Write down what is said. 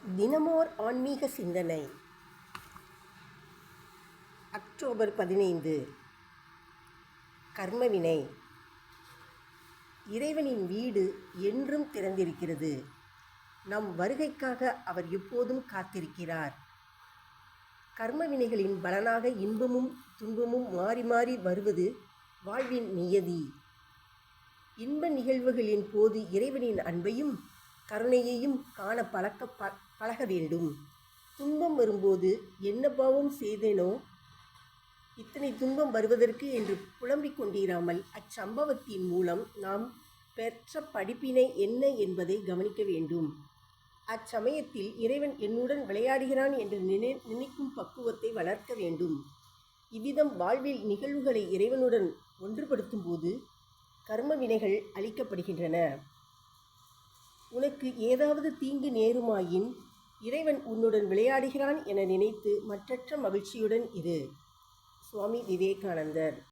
தினமோர் ஆன்மீக சிந்தனை. அக்டோபர் 15. கர்மவினை. இறைவனின் வீடு என்றும் திறந்திருக்கிறது. நம் வருகைக்காக அவர் எப்போதும் காத்திருக்கிறார். கர்மவினைகளின் பலனாக இன்பமும் துன்பமும் மாறி மாறி வருவது வாழ்வின் நியதி. இன்ப நிகழ்வுகளின் போது இறைவனின் அன்பையும் கருணையையும் காண பழக வேண்டும். துன்பம் வரும்போது என்ன பாவம் செய்தேனோ இத்தனை துன்பம் வருவதற்கு என்று புலம்பிக் கொண்டிராமல் அச்சம்பவத்தின் மூலம் நாம் பெற்ற படிப்பினை என்ன என்பதை கவனிக்க வேண்டும். அச்சமயத்தில் இறைவன் என்னுடன் விளையாடுகிறான் என்று நினைக்கும் பக்குவத்தை வளர்க்க வேண்டும். இவ்விதம் வாழ்வில் நிகழ்வுகளை இறைவனுடன் ஒன்றுபடுத்தும் போது கர்ம வினைகள் அழிக்கப்படுகின்றன. உனக்கு ஏதாவது தீங்கு நேருமாயின் இறைவன் உன்னுடன் விளையாடுகிறான் என நினைத்து மற்றற்ற மகிழ்ச்சியுடன் இரு. சுவாமி விவேகானந்தர்.